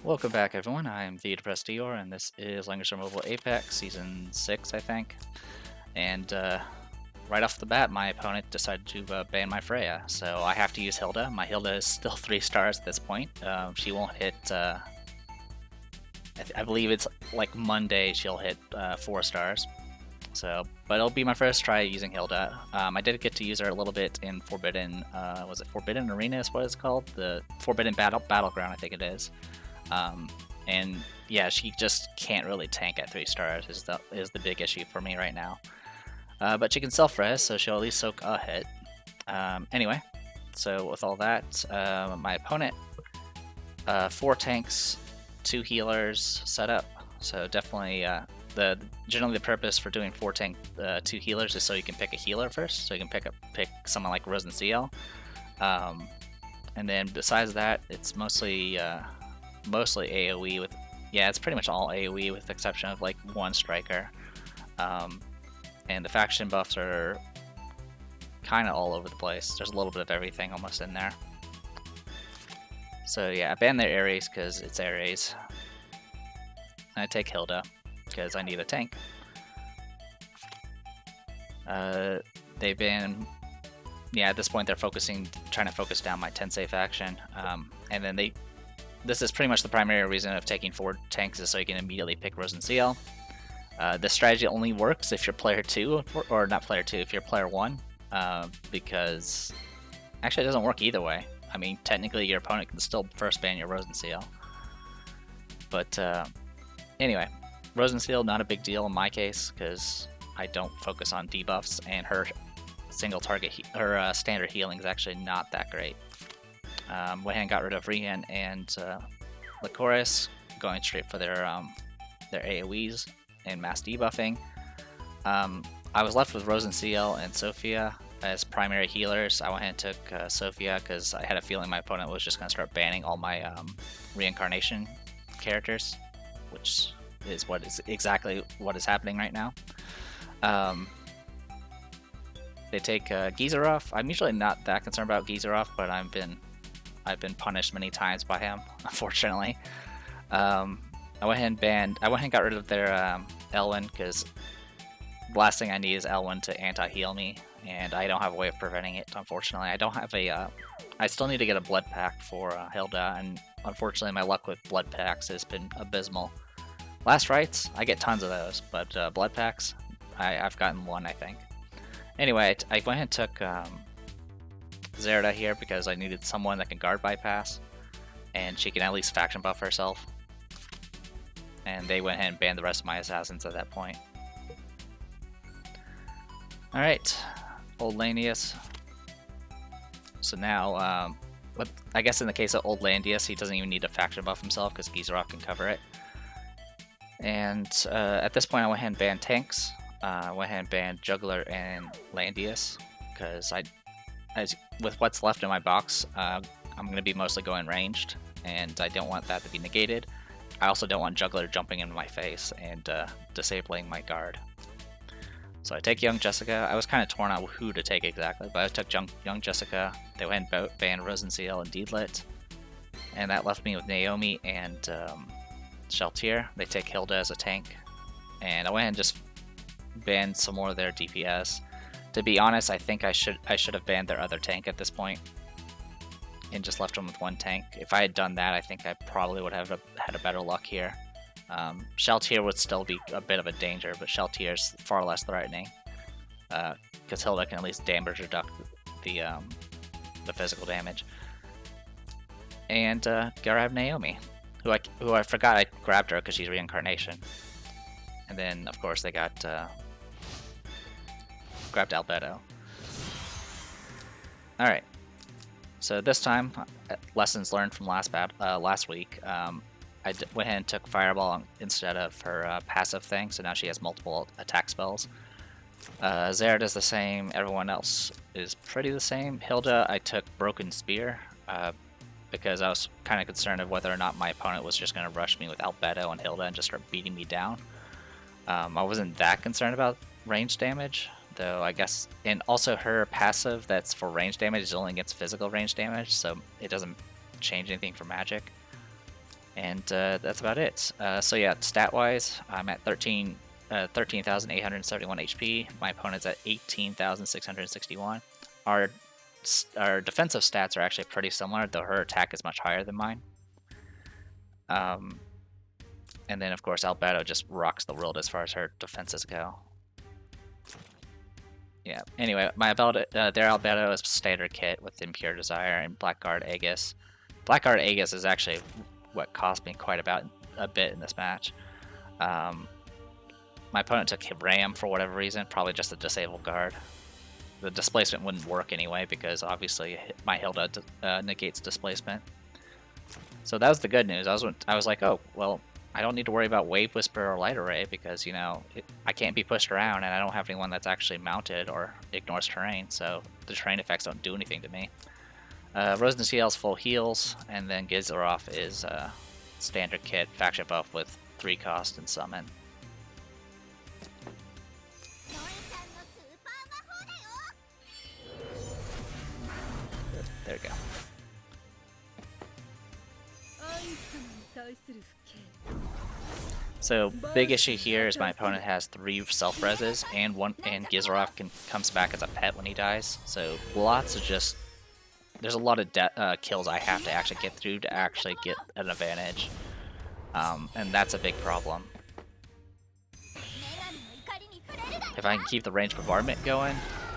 Welcome back, everyone. I am the Depressed Dior, and this is Langrisser Mobile Apex Season 6, I think. And right off the bat, my opponent decided to ban my Freya, so I have to use Hilda. My Hilda is still 3 stars at this point. She won't hit, I believe it's like Monday she'll hit 4 stars. So, but it'll be my first try using Hilda. I did get to use her a little bit in Forbidden, was it Forbidden Arena is what it's called? The Forbidden Battleground, I think it is. And yeah, she just can't really tank at 3 stars is the big issue for me right now. But she can self-res, so she'll at least soak a hit. Anyway, so with all that, my opponent, 4 tanks, 2 healers set up. So definitely, generally the purpose for doing 4 tank, 2 healers is so you can pick a healer first. So you can pick someone like Rose and CL. And then besides that, it's mostly AoE with, yeah, it's pretty much all AoE with the exception of like 1 striker. And the faction buffs are kind of all over the place. There's a little bit of everything almost in there. So yeah, I ban their Ares because it's Ares. And I take Hilda because I need a tank. They've been, yeah, at this point they're trying to focus down my Tensei faction. And then this is pretty much the primary reason of taking 4 tanks is so you can immediately pick Rose and CL. This strategy only works if you're player 2, or not player 2, if you're player 1, because actually it doesn't work either way. I mean, technically your opponent can still first ban your Rose and CL. But anyway, Rose and CL not a big deal in my case because I don't focus on debuffs, and her single target, her standard healing is actually not that great. Went ahead and got rid of Rihan and Lycoris, going straight for their AoEs and mass debuffing. I was left with Rose and CL and Sophia as primary healers. I went ahead and took Sophia because I had a feeling my opponent was just going to start banning all my reincarnation characters, which is exactly what is happening right now. They take Geyserov. I'm usually not that concerned about Geyserov, but I've been punished many times by him, unfortunately. I went ahead and got rid of their Elwyn because the last thing I need is Elwyn to anti-heal me, and I don't have a way of preventing it, unfortunately. I don't have I still need to get a blood pack for Hilda, and unfortunately my luck with blood packs has been abysmal. Last rites, I get tons of those, but blood packs, I've gotten 1, I think. Anyway, I went ahead and took Zerda here because I needed someone that can guard bypass, and she can at least faction buff herself. And they went ahead and banned the rest of my assassins at that point. Alright, Old Landius. So now, but I guess in the case of Old Landius, he doesn't even need to faction buff himself because Geyserov can cover it. And at this point I went ahead and banned tanks. I went ahead and banned Juggler and Landius because with what's left in my box, I'm going to be mostly going ranged, and I don't want that to be negated. I also don't want Juggler jumping into my face and disabling my guard. So I take Young Jessica. I was kind of torn on who to take exactly, but I took Young Jessica. They went and banned Rose and CL and Deedlit, and that left me with Naomi and Sheltier. They take Hilda as a tank, and I went and just banned some more of their DPS. To be honest, I think I should have banned their other tank at this point and just left them with 1 tank. If I had done that, I think I probably would have had a better luck here. Sheltier would still be a bit of a danger, but Sheltier is far less threatening because Hilda can at least damage reduct the physical damage. And grab Naomi, who I forgot I grabbed her because she's reincarnation. And then of course they got grabbed Albedo. All right. So this time, lessons learned from last week. I went ahead and took Fireball instead of her passive thing, so now she has multiple attack spells. Zerd is the same, everyone else is pretty the same. Hilda, I took Broken Spear, because I was kind of concerned of whether or not my opponent was just going to rush me with Albedo and Hilda and just start beating me down. I wasn't that concerned about range damage, though I guess, and also her passive that's for range damage is only against physical range damage, so it doesn't change anything for magic. And that's about it. So yeah, stat-wise, I'm at 13,871 HP. My opponent's at 18,661. Our defensive stats are actually pretty similar, though her attack is much higher than mine. And then, of course, Albedo just rocks the world as far as her defenses go. Yeah, anyway, my their Albedo is standard kit with Impure Desire and Blackguard Aegis. Blackguard Aegis is actually what cost me quite a bit in this match. My opponent took Ram for whatever reason, probably just a disabled guard. The displacement wouldn't work anyway because obviously my Hilda negates displacement. So that was the good news. I was like, oh, well, I don't need to worry about Wave Whisper or Light Array because, you know, I can't be pushed around and I don't have anyone that's actually mounted or ignores terrain, so the terrain effects don't do anything to me. Rosen CL's full heals, and then Gizaroff is standard kit, faction buff with 3 cost and summon. There we go. So big issue here is my opponent has 3 self-reses and Gizaroff comes back as a pet when he dies. So lots of there's a lot of kills I have to actually get through to actually get an advantage, and that's a big problem. If I can keep the range bombardment going,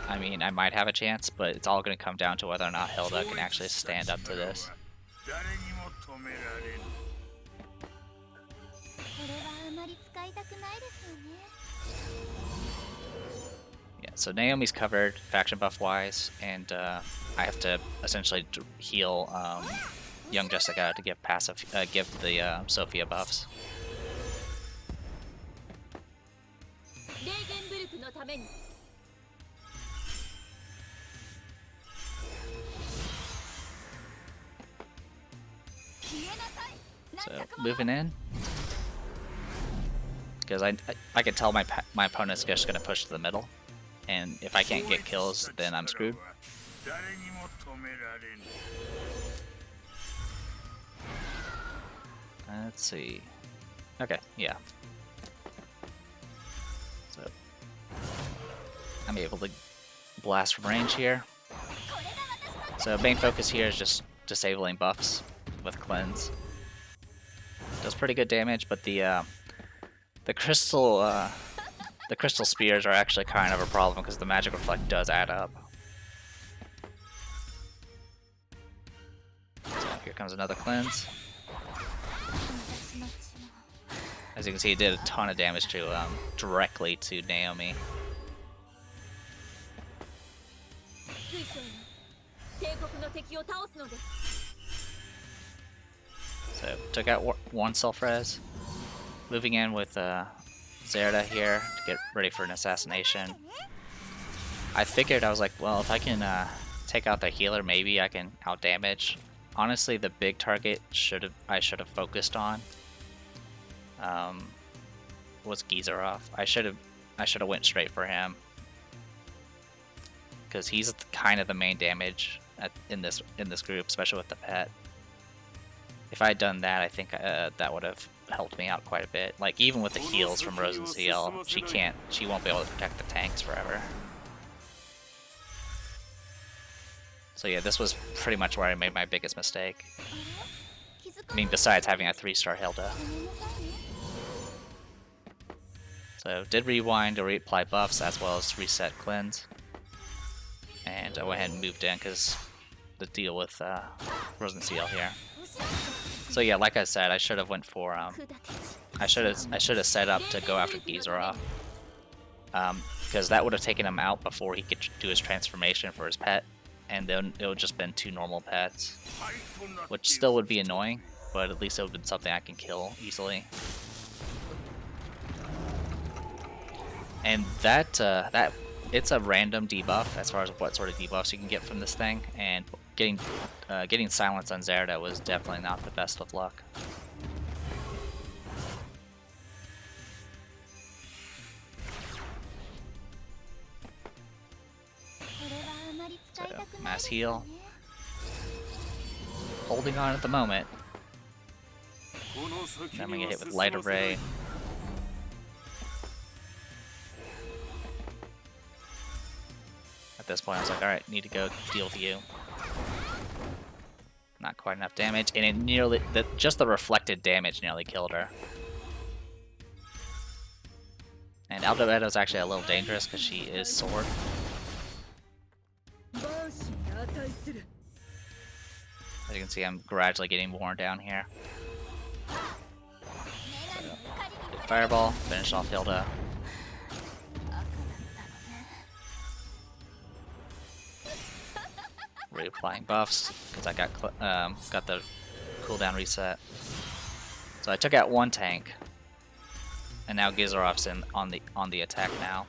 I mean, I might have a chance, but it's all going to come down to whether or not Hilda can actually stand up to this. Yeah, so Naomi's covered faction buff wise, and I have to essentially heal young Jessica to give give the Sophia buffs. So moving in, because I can tell my opponent's just gonna push to the middle, and if I can't get kills, then I'm screwed. Let's see. Okay, yeah. So I'm able to blast from range here. So main focus here is just disabling buffs with cleanse. Does pretty good damage, but the crystal spears are actually kind of a problem because the magic reflect does add up. So here comes another cleanse. As you can see, it did a ton of damage to directly to Naomi. So took out one self-res. Moving in with Zerda here to get ready for an assassination. I figured, I was like, well, if I can take out the healer, maybe I can outdamage. Honestly, the big target I should have focused on was Gizaroff. I should have went straight for him because he's kind of the main damage in this group, especially with the pet. If I had done that, I think that would have helped me out quite a bit. Like, even with the heals from Rosen CL, she won't be able to protect the tanks forever. So yeah, this was pretty much where I made my biggest mistake. I mean, besides having a 3-star Hilda. So did rewind to reapply buffs as well as reset cleanse. And I went ahead and moved in because the deal with Rosen CL here. So yeah, like I said, I should have went for I should have set up to go after Gizaroff, because that would have taken him out before he could do his transformation for his pet, and then it would just been 2 normal pets, which still would be annoying, but at least it would have been something I can kill easily. And that it's a random debuff as far as what sort of debuffs you can get from this thing, and getting silence on Zerda was definitely not the best of luck. So, mass heal. Holding on at the moment. Then I'm gonna get hit with Light Array. At this point, I was like, alright, need to go deal with you. Not quite enough damage, and it nearly, just the reflected damage nearly killed her. And Albedo's actually a little dangerous because she is sword. As you can see, I'm gradually getting worn down here. So, Fireball, finish off Hilda. Reapplying buffs because I got the cooldown reset. So I took out one tank, and now Gizarov's on the attack now.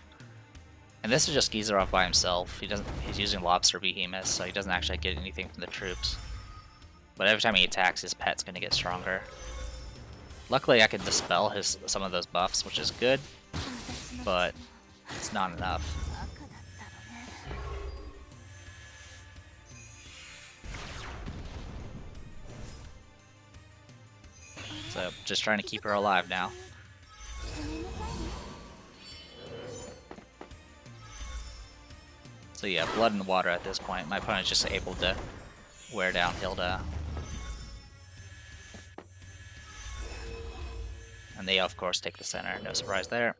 And this is just Gizarov by himself. He's using Lobster Behemoth, so he doesn't actually get anything from the troops. But every time he attacks, his pet's gonna get stronger. Luckily, I can dispel some of those buffs, which is good, but it's not enough. So, just trying to keep her alive now. So yeah, blood in the water at this point. My opponent's just able to wear down Hilda. And they, of course, take the center. No surprise there.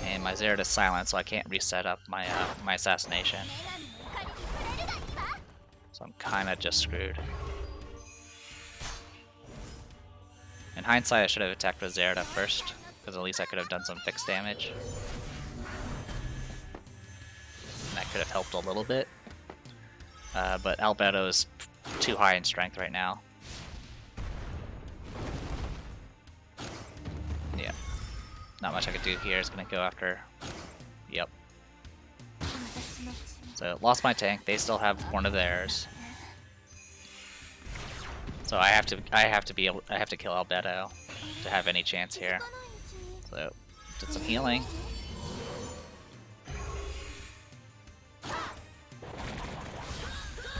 And my Zerata's silent, so I can't reset up my my assassination. So I'm kinda just screwed. In hindsight, I should have attacked with Zerata first, because at least I could have done some fixed damage. And that could have helped a little bit. But Albedo is too high in strength right now. Yeah. Not much I could do here. It's going to go after... Yep. So, lost my tank. They still have one of theirs. So I have to kill Albedo to have any chance here. So, did some healing.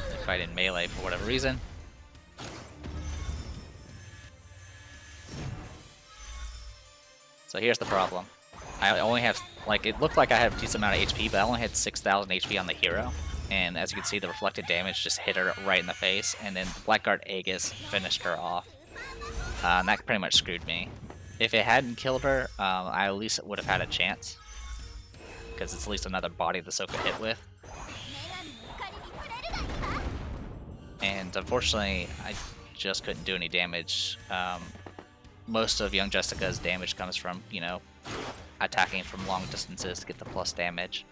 They fight in melee for whatever reason. So here's the problem. I only have, like, it looked like I had a decent amount of HP, but I only had 6,000 HP on the hero. And as you can see, the reflected damage just hit her right in the face, and then Blackguard Aegis finished her off. And that pretty much screwed me. If it hadn't killed her, I at least would have had a chance. Because it's at least another body the Soka hit with. And unfortunately, I just couldn't do any damage. Most of Young Jessica's damage comes from, you know, attacking from long distances to get the plus damage.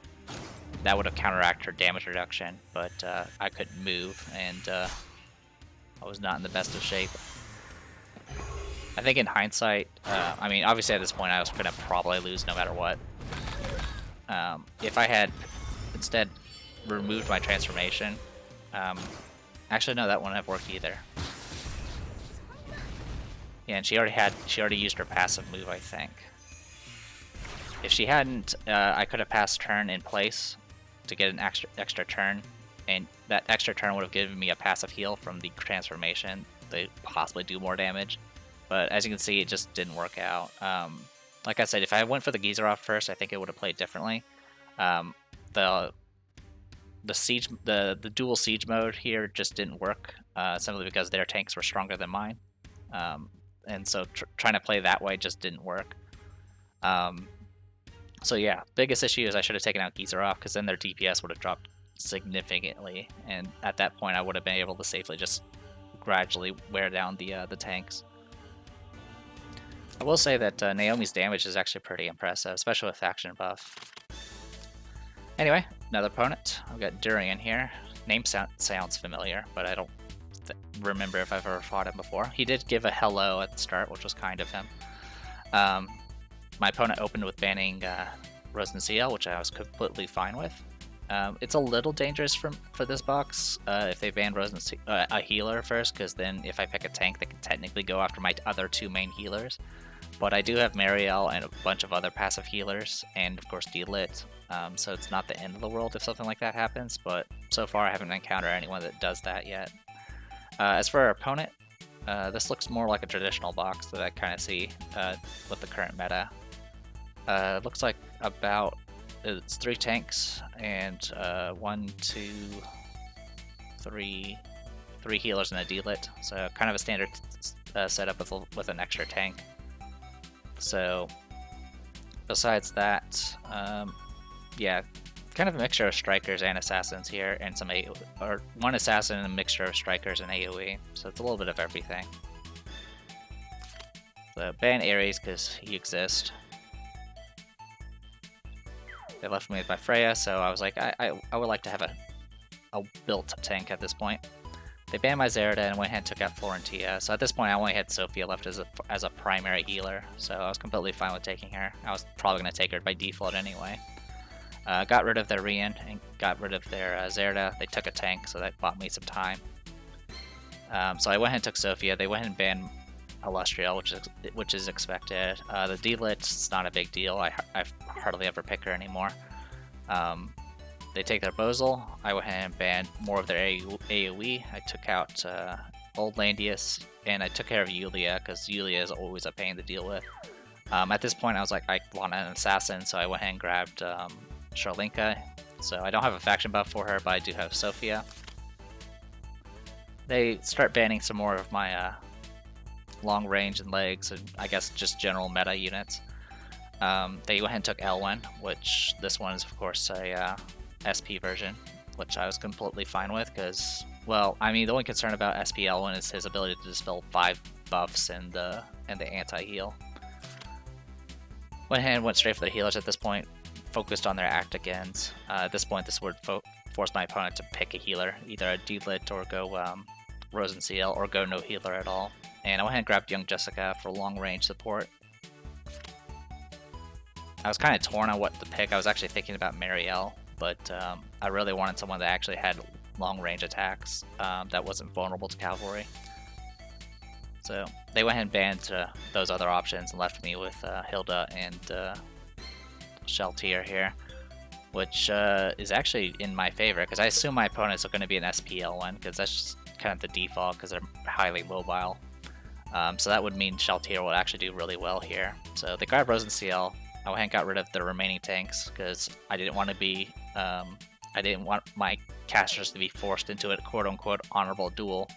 That would have counteracted her damage reduction, but I couldn't move, and I was not in the best of shape. I think in hindsight, I mean, obviously at this point I was going to probably lose no matter what. If I had instead removed my transformation, actually no, that wouldn't have worked either. Yeah, and she already used her passive move, I think. If she hadn't, I could have passed turn in place to get an extra turn, and that extra turn would have given me a passive heal from the transformation to possibly do more damage. But as you can see, it just didn't work out. Like I said, if I went for the Gizarov first, I think it would have played differently. The dual siege mode here just didn't work, simply because their tanks were stronger than mine. And so trying to play that way just didn't work. So yeah, biggest issue is I should have taken out Gizarov, because then their DPS would have dropped significantly, and at that point I would have been able to safely just gradually wear down the tanks. I will say that Naomi's damage is actually pretty impressive, especially with faction buff. Anyway, another opponent. I've got Durian here. Name sounds familiar, but I don't remember if I've ever fought him before. He did give a hello at the start, which was kind of him. My opponent opened with banning Rosenseal, which I was completely fine with. It's a little dangerous for this box if they ban a healer first, because then if I pick a tank, they can technically go after my other two main healers. But I do have Mariel and a bunch of other passive healers, and of course D-Lit, so it's not the end of the world if something like that happens, but so far I haven't encountered anyone that does that yet. As for our opponent, this looks more like a traditional box that I kind of see with the current meta. Looks like it's 3 tanks and 1, 2, 3 healers and a D-Lit, so kind of a standard setup with an extra tank. So besides that, yeah, kind of a mixture of strikers and assassins here, and some or 1 assassin and a mixture of strikers and AoE, so it's a little bit of everything. So ban Ares because he exists. They left me with my Freya, so I was like, I would like to have a built tank at this point. They banned my Zerda and went ahead and took out Florentia, so at this point I only had Sophia left as a primary healer, so I was completely fine with taking her. I was probably going to take her by default anyway. Got rid of their Rian and got rid of their Zerda. They took a tank, so that bought me some time. So I went ahead and took Sophia. They went ahead and banned Illustrial, which is expected. The D-Lit's not a big deal. I hardly ever pick her anymore. They take their Bozal. I went ahead and banned more of their AoE. I took out Old Landius, and I took care of Yulia, because Yulia is always a pain to deal with. At this point, I was like, I want an assassin, so I went ahead and grabbed Charlinka. So I don't have a faction buff for her, but I do have Sophia. They start banning some more of my long range and legs, and I guess just general meta units. They went ahead and took Elwen, which this one is of course a SP version, which I was completely fine with because, well, I mean, the only concern about SP Elwen is his ability to dispel 5 buffs and the anti-heal. Went ahead and went straight for the healers at this point, focused on their actic ends. At this point, this would force my opponent to pick a healer, either a D-Lit or go Rosenseal, or go no healer at all. And I went ahead and grabbed Young Jessica for long range support. I was kind of torn on what to pick. I was actually thinking about Mariel, but I really wanted someone that actually had long range attacks that wasn't vulnerable to cavalry. So they went ahead and banned those other options and left me with Hilda and Sheltier here, which is actually in my favor because I assume my opponents are going to be an SPL one because that's just kind of the default because they're highly mobile. So that would mean Sheltier will actually do really well here. So they grabbed Rosenseal. I went and got rid of the remaining tanks because I didn't want to be, I didn't want my casters to be forced into a quote-unquote honorable duel.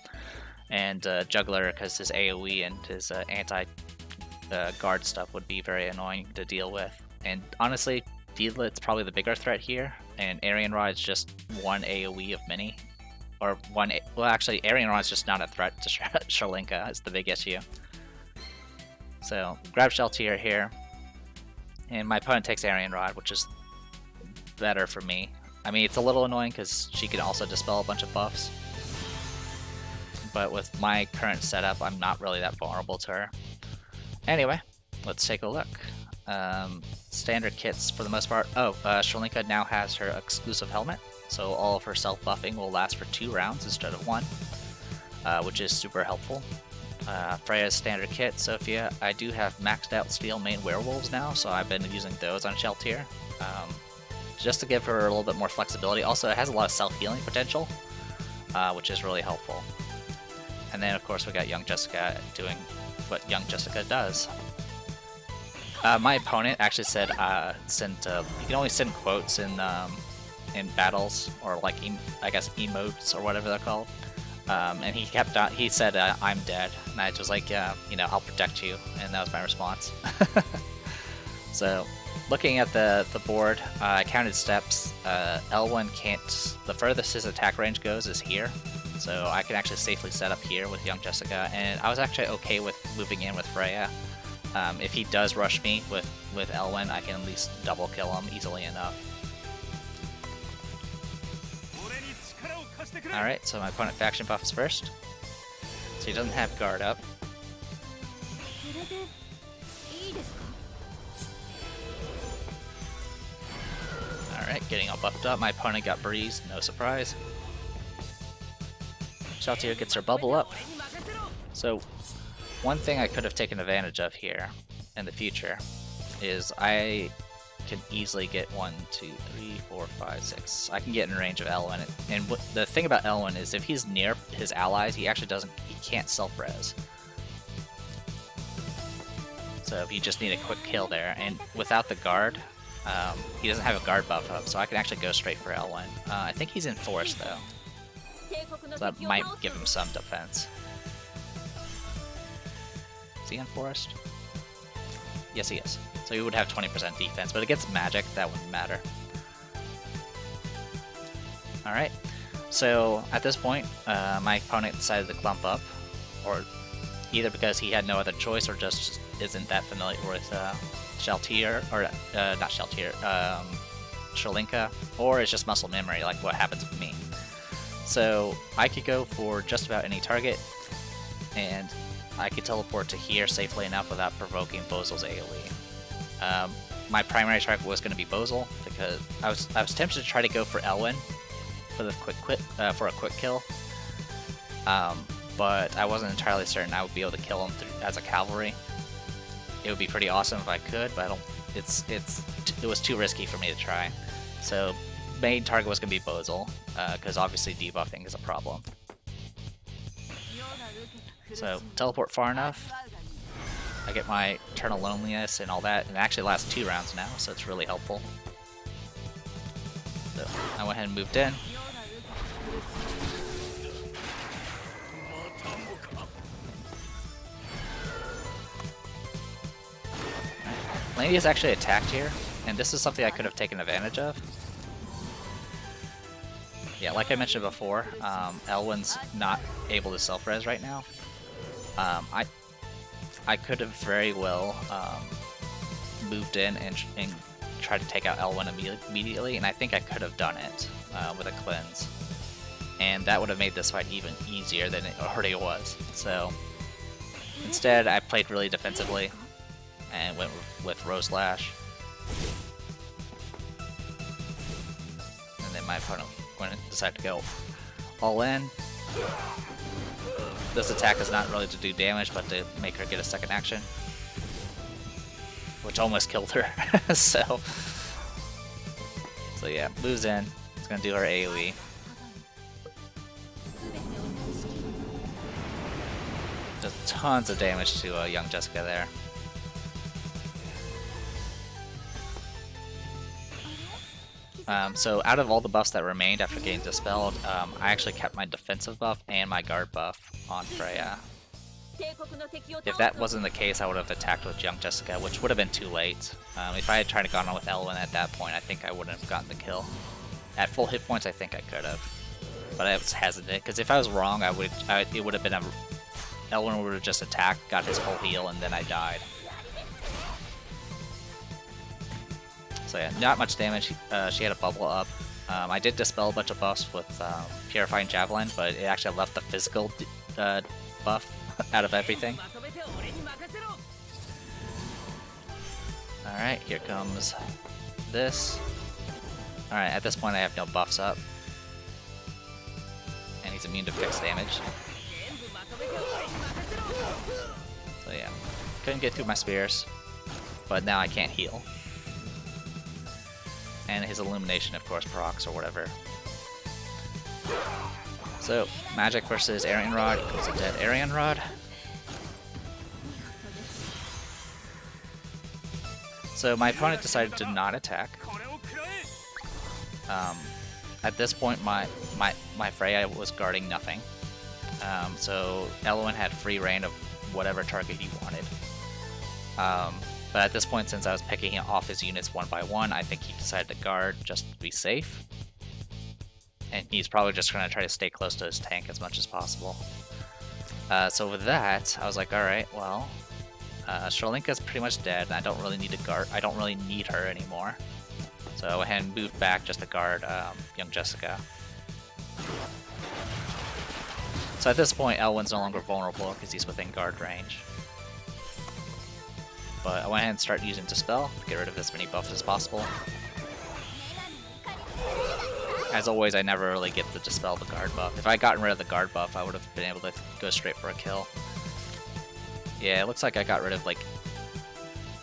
And Juggler, because his AoE and his anti-guard stuff would be very annoying to deal with. And honestly, D-Lit's probably the bigger threat here, and Aryan Rod is just one AoE of many. Or one, well actually, Aryan Rod is just not a threat to Charlinka, it's the big issue. So, grab Sheltier here. And my opponent takes Aryan Rod, which is better for me. I mean, it's a little annoying because she can also dispel a bunch of buffs. But with my current setup, I'm not really that vulnerable to her. Anyway, let's take a look. Standard kits for the most part. Oh, Charlinka now has her exclusive helmet, so all of her self-buffing will last for 2 rounds instead of 1, which is super helpful. Freya's standard kit, Sophia. I do have maxed out steel main werewolves now, so I've been using those on Sheltier, just to give her a little bit more flexibility. Also, it has a lot of self-healing potential, which is really helpful. And then, of course, we got Young Jessica doing what Young Jessica does. My opponent actually said you can only send quotes in battles, or like I guess emotes or whatever they're called. And he said, "I'm dead," and I was like, you know, I'll protect you, and that was my response. So, looking at the board, I counted steps. L1 can't. The furthest his attack range goes is here, so I can actually safely set up here with Young Jessica, and I was actually okay with moving in with Freya. If he does rush me with Elwyn, I can at least double kill him easily enough. Alright, so my opponent faction buffs first. So he doesn't have guard up. Alright, getting all buffed up. My opponent got breezed, no surprise. Sheltier gets her bubble up. So, one thing I could have taken advantage of here in the future is I can easily get 1, 2, 3, 4, 5, 6. I can get in range of Elwyn, and the thing about Elwyn is if he's near his allies, he can't self-res. So you just need a quick kill there, and without the guard, he doesn't have a guard buff up, so I can actually go straight for Elwyn. I think he's in forest though, so that might give him some defense. Is he in forest? Yes, he is. So he would have 20% defense, but against magic, that wouldn't matter. Alright, so at this point, my opponent decided to clump up, or either because he had no other choice or just isn't that familiar with Shaltir, or not Shaltir, Shalinka, or it's just muscle memory like what happens with me. So I could go for just about any target, and I could teleport to here safely enough without provoking Bozel's AoE. My primary target was going to be Bozel because I was tempted to try to go for Elwyn for the for a quick kill, but I wasn't entirely certain I would be able to kill him as a cavalry. It would be pretty awesome if I could, but it was too risky for me to try. So main target was going to be Bozel because obviously debuffing is a problem. So teleport far enough. I get my Eternal Loneliness and all that, and it actually lasts 2 rounds now, so it's really helpful. So I went ahead and moved in. Langrisser actually attacked here, and this is something I could have taken advantage of. Yeah, like I mentioned before, Elwyn's not able to self-res right now. I could have very well moved in and tried to take out Elwyn immediately, and I think I could have done it with a cleanse. And that would have made this fight even easier than it already was. So instead, I played really defensively and went with Rose Lash. And then my opponent decided to go all in. This attack is not really to do damage, but to make her get a second action, which almost killed her. so yeah, moves in. It's gonna do her AoE. Does tons of damage to young Jessica there. So out of all the buffs that remained after getting dispelled, I actually kept my defensive buff and my guard buff on Freya. If that wasn't the case, I would have attacked with young Jessica, which would have been too late. If I had tried to gone on with Elwyn at that point, I think I wouldn't have gotten the kill. At full hit points, I think I could have, but I was hesitant because if I was wrong, it would have been Elwyn would have just attacked, got his full heal, and then I died. So yeah, not much damage. She had a bubble up. I did dispel a bunch of buffs with Purifying Javelin, but it actually left the physical buff out of everything. Alright, here comes this. Alright, at this point I have no buffs up. And he's immune to fixed damage. So yeah, couldn't get through my spears, but now I can't heal. And his illumination, of course, procs or whatever. So, magic versus Arian Rod equals a dead Arian Rod. So my opponent decided to not attack. At this point, my Freya was guarding nothing. So Elwyn had free reign of whatever target he wanted. But at this point, since I was picking off his units one by one, I think he decided to guard just to be safe. And he's probably just going to try to stay close to his tank as much as possible. So with that, I was like, alright, well, Shalinka's pretty much dead, and I don't really need to guard. I don't really need her anymore. So I went ahead and moved back just to guard young Jessica. So at this point, Elwyn's no longer vulnerable because he's within guard range. But I went ahead and started using Dispel to get rid of as many buffs as possible. As always, I never really get to dispel the guard buff. If I had gotten rid of the guard buff, I would have been able to go straight for a kill. Yeah, it looks like I got rid of like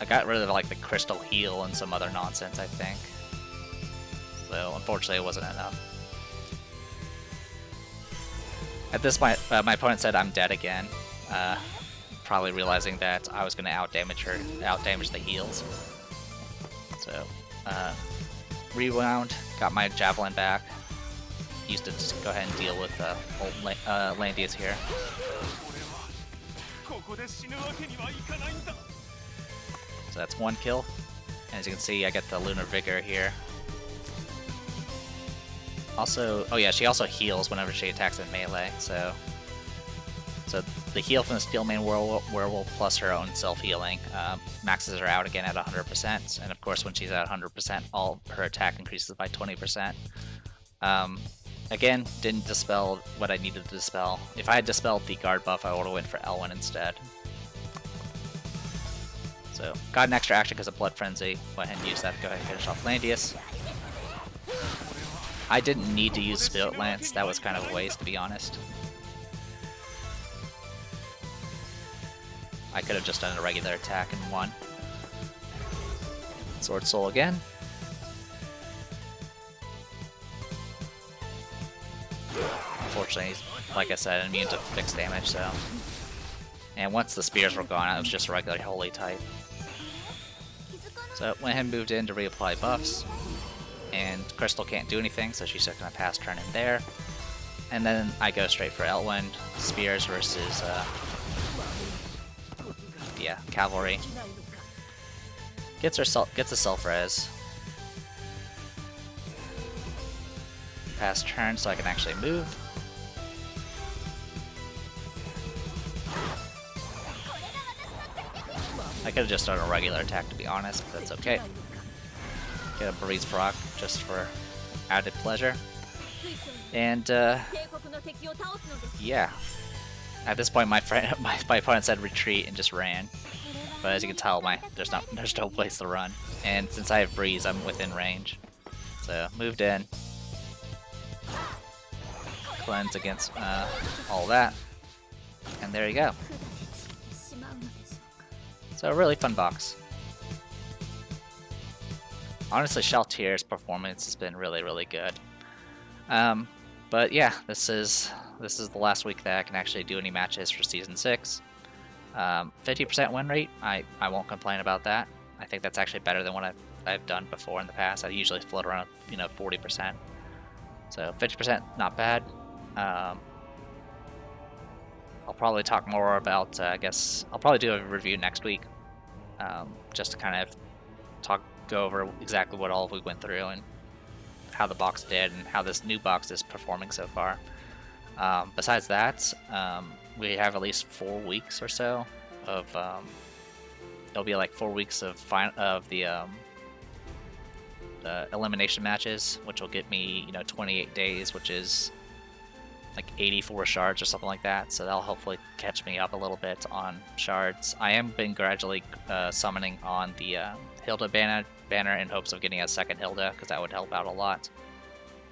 I got rid of like the crystal heal and some other nonsense, I think. So unfortunately it wasn't enough. At this point, my opponent said I'm dead again. Probably realizing that I was going to outdamage the heals. So, rewound, got my javelin back. Used to just go ahead and deal with old Landius here. So that's one kill. And as you can see, I get the Lunar Vigor here. Also, oh yeah, she also heals whenever she attacks in melee, so the heal from the Steelman Werewolf plus her own self-healing maxes her out again at 100%, and of course when she's at 100%, all her attack increases by 20%. Again, didn't dispel what I needed to dispel. If I had dispelled the guard buff, I would have went for Elwyn instead. So, got an extra action because of Blood Frenzy. Went ahead and used that to go ahead and finish off Landius. I didn't need to use Spirit Lance, that was kind of a waste, to be honest. I could have just done a regular attack and won. Sword Soul again. Unfortunately, like I said, immune to fixed damage, so... And once the spears were gone, it was just a regular holy type. So, went ahead and moved in to reapply buffs. And Crystal can't do anything, so she's just gonna pass turn in there. And then I go straight for Elwyn, spears versus, yeah, cavalry. Gets a self-res. Pass turn so I can actually move. I could have just done a regular attack, to be honest, but that's okay. Get a breeze proc just for added pleasure. And yeah. At this point, my opponent said retreat and just ran. But as you can tell, there's no place to run. And since I have breeze, I'm within range. So moved in. Cleanse against all that. And there you go. So a really fun box. Honestly, Shaltier's performance has been really, really good. But yeah, this is the last week that I can actually do any matches for Season 6. 50% win rate, I won't complain about that. I think that's actually better than what I've done before in the past. I usually float around 40%. So 50%, not bad. I'll probably talk more about, I guess, I'll probably do a review next week, just to kind of go over exactly what all we went through and how the box did and how this new box is performing so far. Besides that, we have at least 4 weeks or so of, it'll be like 4 weeks of the elimination matches, which will get me, 28 days, which is like 84 shards or something like that, so that'll hopefully catch me up a little bit on shards. I am been gradually summoning on the Hilda banner in hopes of getting a second Hilda, because that would help out a lot.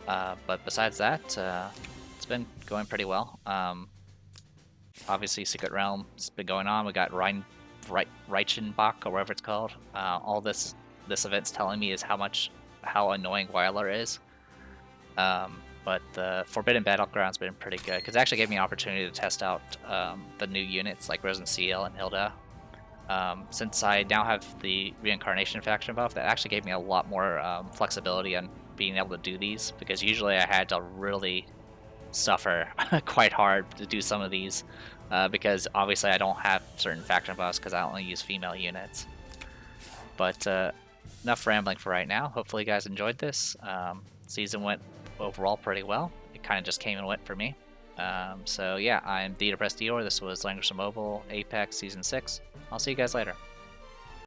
But besides that, it's been going pretty well. Obviously, Secret Realm's been going on. We got Reichenbach, or whatever it's called. All this event's telling me is how annoying Weiler is. But the Forbidden Battleground's been pretty good, because it actually gave me an opportunity to test out the new units like Risen Seal and Hilda. Since I now have the Reincarnation faction buff, that actually gave me a lot more flexibility on being able to do these, because usually I had to really suffer quite hard to do some of these, because obviously I don't have certain faction buffs because I only use female units. But enough rambling for right now. Hopefully you guys enjoyed this. Season went overall pretty well. It kind of just came and went for me. So yeah, I'm The Depressed Dior. This was Langrisser Mobile Apex Season 6. I'll see you guys later.